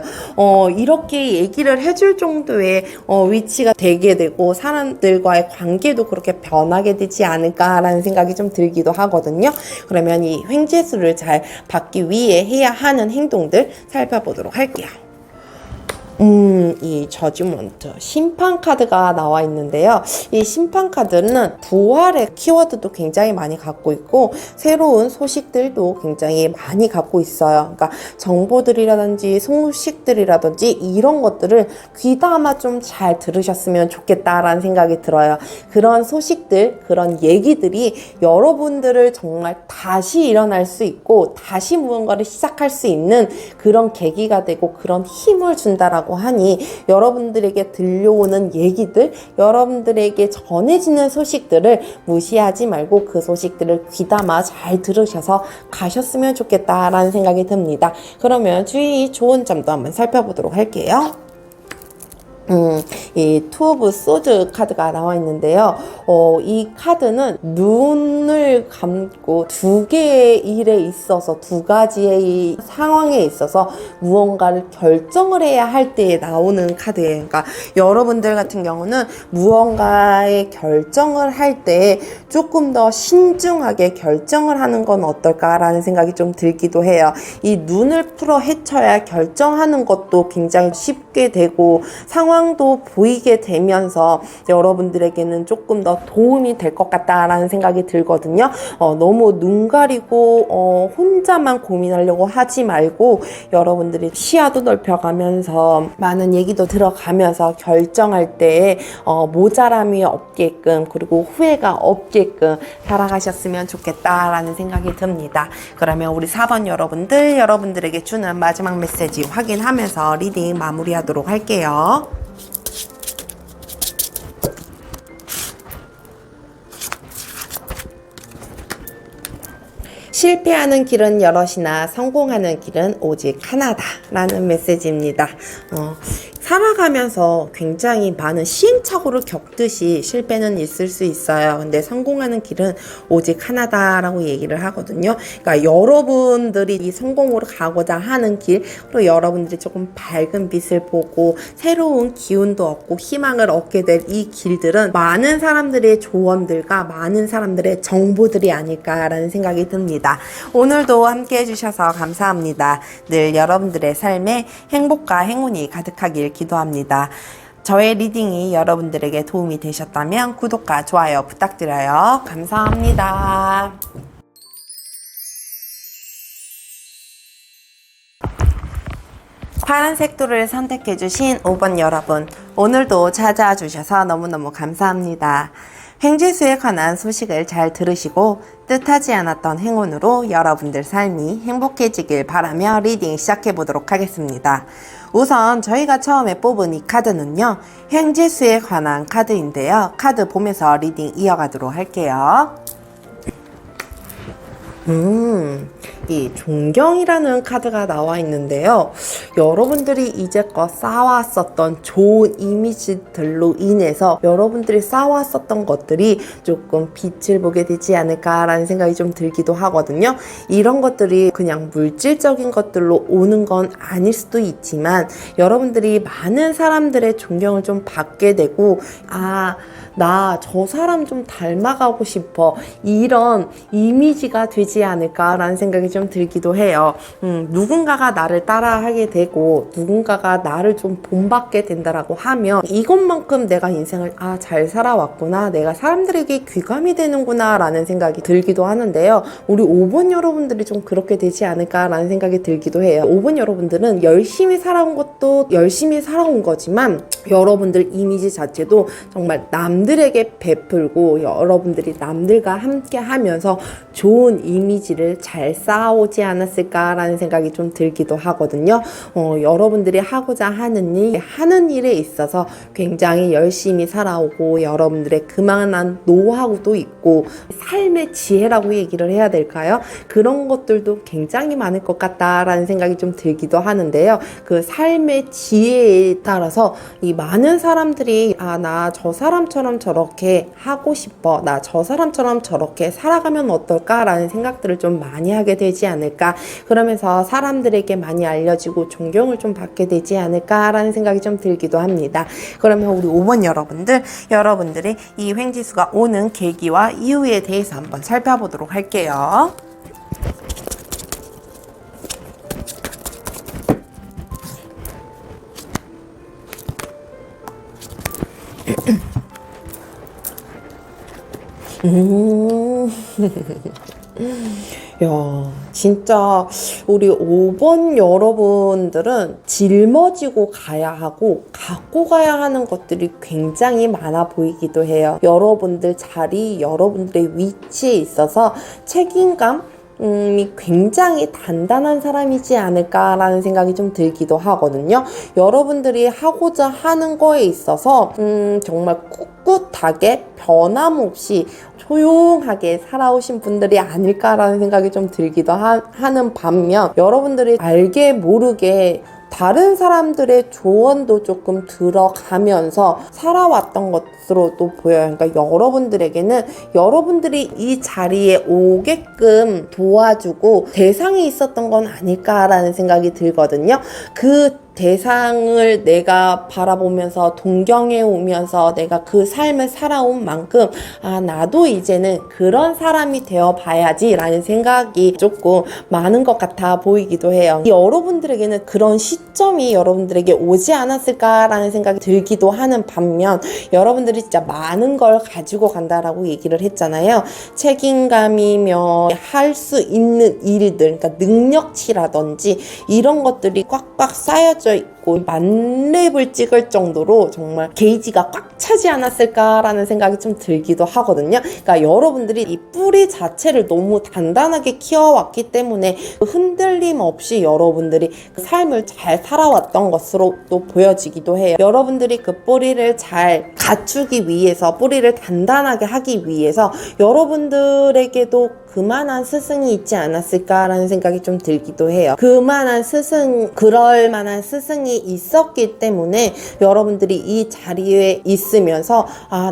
이렇게 얘기를 해줄 정도의 위치가 되게 되고 사람들과의 관계도 그렇게 변하게 되지 않을까라는 생각이 좀 들기도 하거든요. 그러면 이 횡재수를 잘 받기 위해 해야 하는 행동들 살펴보도록 할게요. 이 저지먼트 심판 카드가 나와 있는데요. 이 심판 카드는 부활의 키워드도 굉장히 많이 갖고 있고 새로운 소식들도 굉장히 많이 갖고 있어요. 그러니까 정보들이라든지 소식들이라든지 이런 것들을 귀담아 좀 잘 들으셨으면 좋겠다라는 생각이 들어요. 그런 소식들, 그런 얘기들이 여러분들을 정말 다시 일어날 수 있고 다시 무언가를 시작할 수 있는 그런 계기가 되고 그런 힘을 준다라고 하니 여러분들에게 들려오는 얘기들, 여러분들에게 전해지는 소식들을 무시하지 말고 그 소식들을 귀담아 잘 들으셔서 가셨으면 좋겠다라는 생각이 듭니다. 그러면 주의 좋은 점도 한번 살펴보도록 할게요. 이 투 오브 소드 카드가 나와 있는데요. 이 카드는 눈을 감고 두 개의 일에 있어서 두 가지의 이 상황에 있어서 무언가를 결정을 해야 할 때에 나오는 카드예요. 그러니까 여러분들 같은 경우는 무언가의 결정을 할 때 조금 더 신중하게 결정을 하는 건 어떨까라는 생각이 좀 들기도 해요. 이 눈을 풀어 헤쳐야 결정하는 것도 굉장히 쉽게 되고 상황도 보이게 되면서 여러분들에게는 조금 더 도움이 될 것 같다라는 생각이 들거든요. 너무 눈 가리고 혼자만 고민하려고 하지 말고 여러분들이 시야도 넓혀가면서 많은 얘기도 들어가면서 결정할 때 모자람이 없게끔 그리고 후회가 없게끔 살아가셨으면 좋겠다라는 생각이 듭니다. 그러면 우리 4번 여러분들에게 주는 마지막 메시지 확인하면서 리딩 마무리하도록 할게요. 실패하는 길은 여럿이나 성공하는 길은 오직 하나다 라는 메시지입니다. 살아가면서 굉장히 많은 시행착오를 겪듯이 실패는 있을 수 있어요. 근데 성공하는 길은 오직 하나다라고 얘기를 하거든요. 그러니까 여러분들이 이 성공으로 가고자 하는 길, 그리고 여러분들이 조금 밝은 빛을 보고 새로운 기운도 얻고 희망을 얻게 될 이 길들은 많은 사람들의 조언들과 많은 사람들의 정보들이 아닐까라는 생각이 듭니다. 오늘도 함께 해주셔서 감사합니다. 늘 여러분들의 삶에 행복과 행운이 가득하길 기도합니다. 저의 리딩이 여러분들에게 도움이 되셨다면 구독과 좋아요 부탁드려요. 감사합니다. 파란색 돌을 선택해주신 5번 여러분, 오늘도 찾아주셔서 너무너무 감사합니다. 횡재수에 관한 소식을 잘 들으시고 뜻하지 않았던 행운으로 여러분들 삶이 행복해지길 바라며 리딩 시작해 보도록 하겠습니다. 우선 저희가 처음에 뽑은 이 카드는요, 횡재수에 관한 카드인데요. 카드 보면서 리딩 이어가도록 할게요. 이 존경이라는 카드가 나와 있는데요. 여러분들이 이제껏 쌓아왔었던 좋은 이미지들로 인해서 여러분들이 쌓아왔었던 것들이 조금 빛을 보게 되지 않을까라는 생각이 좀 들기도 하거든요. 이런 것들이 그냥 물질적인 것들로 오는 건 아닐 수도 있지만 여러분들이 많은 사람들의 존경을 좀 받게 되고, 나 저 사람 좀 닮아가고 싶어, 이런 이미지가 되지 않을까라는 생각이 좀 들기도 해요. 누군가가 나를 따라하게 되고 누군가가 나를 좀 본받게 된다라고 하면 이것만큼 내가 인생을 잘 살아왔구나, 내가 사람들에게 귀감이 되는구나 라는 생각이 들기도 하는데요. 우리 5번 여러분들이 좀 그렇게 되지 않을까라는 생각이 들기도 해요. 5번 여러분들은 열심히 살아온 것도 열심히 살아온 거지만 여러분들 이미지 자체도 정말 남들에게 베풀고 여러분들이 남들과 함께 하면서 좋은 이미지를 잘 쌓아오지 않았을까라는 생각이 좀 들기도 하거든요. 여러분들이 하고자 하는 하는 일에 있어서 굉장히 열심히 살아오고 여러분들의 그만한 노하우도 있고 삶의 지혜라고 얘기를 해야 될까요? 그런 것들도 굉장히 많을 것 같다라는 생각이 좀 들기도 하는데요. 그 삶의 지혜에 따라서 이 많은 사람들이 나 저 사람처럼 저렇게 하고 싶어, 나 저 사람처럼 저렇게 살아가면 어떨까라는 생각들을 좀 많이 하게 되지 않을까, 그러면서 사람들에게 많이 알려지고 존경을 좀 받게 되지 않을까라는 생각이 좀 들기도 합니다. 그러면 우리 5번 여러분들이 이 횡재수가 오는 계기와 이유에 대해서 한번 살펴보도록 할게요. 음. 야, 진짜 우리 5번 여러분들은 짊어지고 가야 하고 갖고 가야 하는 것들이 굉장히 많아 보이기도 해요. 여러분들 자리, 여러분들의 위치에 있어서 책임감 굉장히 단단한 사람이지 않을까라는 생각이 좀 들기도 하거든요. 여러분들이 하고자 하는 거에 있어서 정말 꿋꿋하게 변함없이 조용하게 살아오신 분들이 아닐까라는 생각이 좀 들기도 하는 반면, 여러분들이 알게 모르게 다른 사람들의 조언도 조금 들어가면서 살아왔던 것으로도 보여요. 그러니까 여러분들에게는 여러분들이 이 자리에 오게끔 도와주고 대상이 있었던 건 아닐까라는 생각이 들거든요. 그 대상을 내가 바라보면서 동경해 오면서 내가 그 삶을 살아온 만큼 나도 이제는 그런 사람이 되어 봐야지 라는 생각이 조금 많은 것 같아 보이기도 해요. 여러분들에게는 그런 시점이 여러분들에게 오지 않았을까라는 생각이 들기도 하는 반면, 여러분들이 진짜 많은 걸 가지고 간다라고 얘기를 했잖아요. 책임감이며 할 수 있는 일들, 그러니까 능력치라든지 이런 것들이 꽉꽉 쌓여져 있고 만렙을 찍을 정도로 정말 게이지가 꽉 차지 않았을까라는 생각이 좀 들기도 하거든요. 그러니까 여러분들이 이 뿌리 자체를 너무 단단하게 키워왔기 때문에 흔들림 없이 여러분들이 그 삶을 잘 살아왔던 것으로 또 보여지기도 해요. 여러분들이 그 뿌리를 잘 갖추기 위해서, 뿌리를 단단하게 하기 위해서 여러분들에게도 그만한 스승이 있지 않았을까라는 생각이 좀 들기도 해요. 그럴 만한 스승이 있었기 때문에 여러분들이 이 자리에 있으면서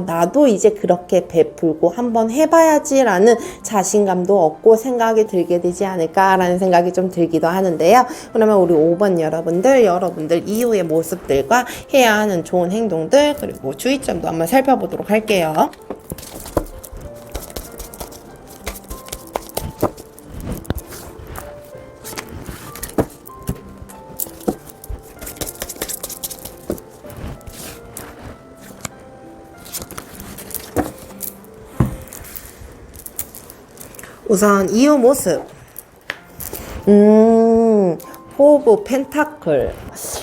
나도 이제 그렇게 베풀고 한번 해봐야지라는 자신감도 얻고 생각이 들게 되지 않을까라는 생각이 좀 들기도 하는데요. 그러면 우리 5번 여러분들 이후의 모습들과 해야 하는 좋은 행동들, 그리고 주의점도 한번 살펴보도록 할게요. 우선 이후 모습, 포브 펜타클,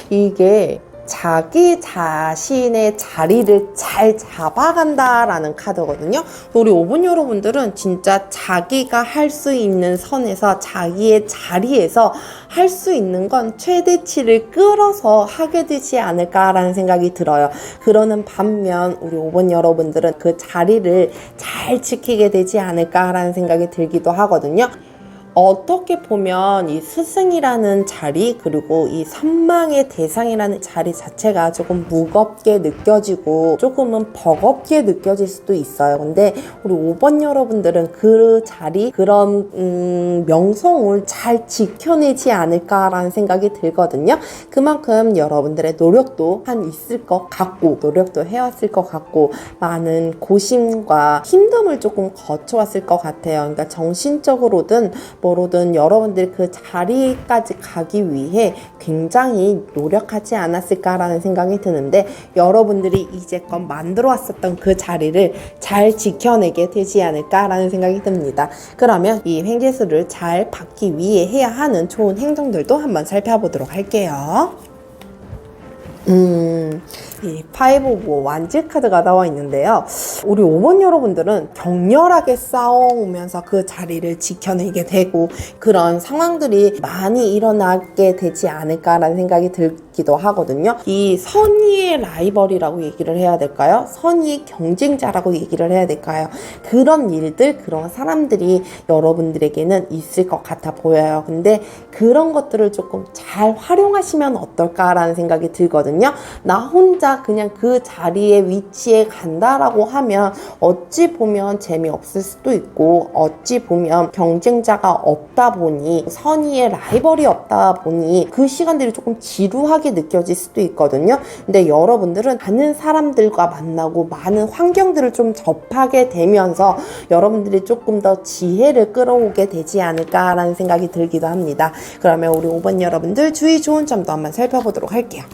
이게 자기 자신의 자리를 잘 잡아간다라는 카드거든요. 우리 5번 여러분들은 진짜 자기가 할 수 있는 선에서, 자기의 자리에서 할 수 있는 건 최대치를 끌어서 하게 되지 않을까라는 생각이 들어요. 그러는 반면 우리 5번 여러분들은 그 자리를 잘 지키게 되지 않을까라는 생각이 들기도 하거든요. 어떻게 보면 이 스승이라는 자리, 그리고 이 선망의 대상이라는 자리 자체가 조금 무겁게 느껴지고 조금은 버겁게 느껴질 수도 있어요. 근데 우리 5번 여러분들은 그 자리, 그런 명성을 잘 지켜내지 않을까라는 생각이 들거든요. 그만큼 여러분들의 노력도 있을 것 같고, 노력도 해왔을 것 같고, 많은 고심과 힘듦을 조금 거쳐왔을 것 같아요. 그러니까 정신적으로든 뭐로든 여러분들이 그 자리까지 가기 위해 굉장히 노력하지 않았을까라는 생각이 드는데, 여러분들이 이제껏 만들어 왔었던 그 자리를 잘 지켜내게 되지 않을까라는 생각이 듭니다. 그러면 이 횡재수를 잘 받기 위해 해야 하는 좋은 행동들도 한번 살펴보도록 할게요. 이 파이브 오브 완즈 카드가 나와 있는데요. 우리 5번 여러분들은 격렬하게 싸워오면서 그 자리를 지켜내게 되고, 그런 상황들이 많이 일어나게 되지 않을까라는 생각이 들기도 하거든요. 이 선의의 라이벌이라고 얘기를 해야 될까요? 선의의 경쟁자라고 얘기를 해야 될까요? 그런 일들, 그런 사람들이 여러분들에게는 있을 것 같아 보여요. 근데 그런 것들을 조금 잘 활용하시면 어떨까라는 생각이 들거든요. 나 혼자 그냥 그 자리에 위치에 간다라고 하면 어찌 보면 재미없을 수도 있고, 어찌 보면 경쟁자가 없다 보니, 선의의 라이벌이 없다 보니 그 시간들이 조금 지루하게 느껴질 수도 있거든요. 근데 여러분들은 많은 사람들과 만나고 많은 환경들을 좀 접하게 되면서 여러분들이 조금 더 지혜를 끌어오게 되지 않을까라는 생각이 들기도 합니다. 그러면 우리 5번 여러분들 주의 좋은 점도 한번 살펴보도록 할게요.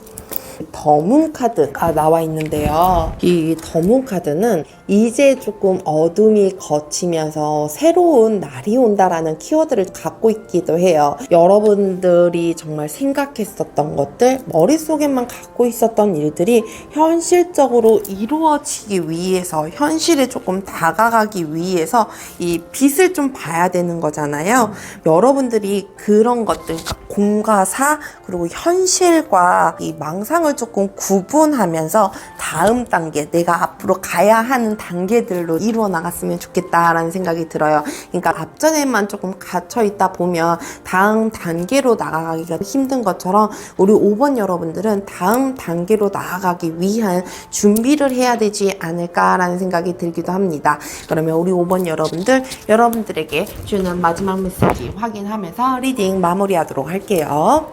더문 카드가 나와 있는데요. 이 더문 카드는 이제 조금 어둠이 걷히면서 새로운 날이 온다라는 키워드를 갖고 있기도 해요. 여러분들이 정말 생각했었던 것들, 머릿속에만 갖고 있었던 일들이 현실적으로 이루어지기 위해서, 현실에 조금 다가가기 위해서 이 빛을 좀 봐야 되는 거잖아요. 여러분들이 그런 것들, 그러니까 공과 사, 그리고 현실과 이 망상을 조금 구분하면서 다음 단계, 내가 앞으로 가야 하는 단계들로 이루어 나갔으면 좋겠다라는 생각이 들어요. 그러니까 앞전에만 조금 갇혀 있다 보면 다음 단계로 나아가기가 힘든 것처럼 우리 5번 여러분들은 다음 단계로 나아가기 위한 준비를 해야 되지 않을까라는 생각이 들기도 합니다. 그러면 우리 5번 여러분들, 여러분들에게 주는 마지막 메시지 확인하면서 리딩 마무리하도록 할게요.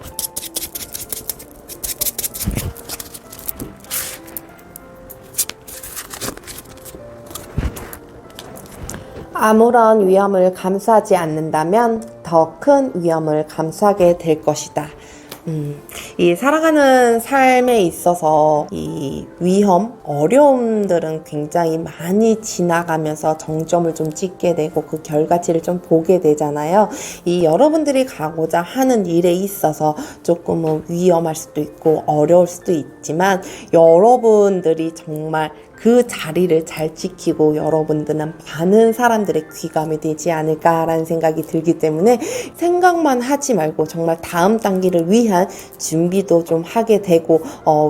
아무런 위험을 감수하지 않는다면 더 큰 위험을 감수하게 될 것이다. 이 살아가는 삶에 있어서 이 위험, 어려움들은 굉장히 많이 지나가면서 정점을 좀 찍게 되고 그 결과치를 좀 보게 되잖아요. 이 여러분들이 가고자 하는 일에 있어서 조금은 위험할 수도 있고 어려울 수도 있지만 여러분들이 정말 그 자리를 잘 지키고 여러분들은 많은 사람들의 귀감이 되지 않을까라는 생각이 들기 때문에 생각만 하지 말고 정말 다음 단계를 위한 준비도 좀 하게 되고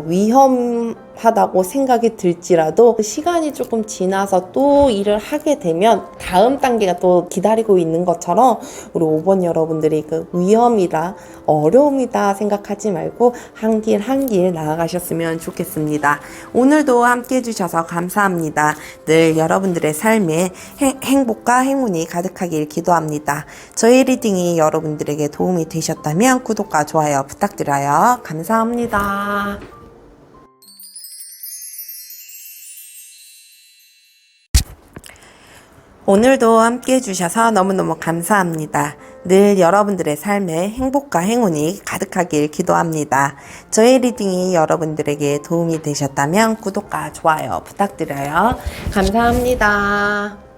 위험하다고 생각이 들지라도 시간이 조금 지나서 또 일을 하게 되면 다음 단계가 또 기다리고 있는 것처럼 우리 5번 여러분들이 그 위험이다, 어려움이다 생각하지 말고 한 길 한 길 나아가셨으면 좋겠습니다. 오늘도 함께 해주셔서 감사합니다. 늘 여러분들의 삶에 행복과 행운이 가득하길 기도합니다. 저희 리딩이 여러분들에게 도움이 되셨다면 구독과 좋아요 부탁드려요. 감사합니다. 오늘도 함께 해주셔서 너무너무 감사합니다. 늘 여러분들의 삶에 행복과 행운이 가득하길 기도합니다. 저의 리딩이 여러분들에게 도움이 되셨다면 구독과 좋아요 부탁드려요. 감사합니다.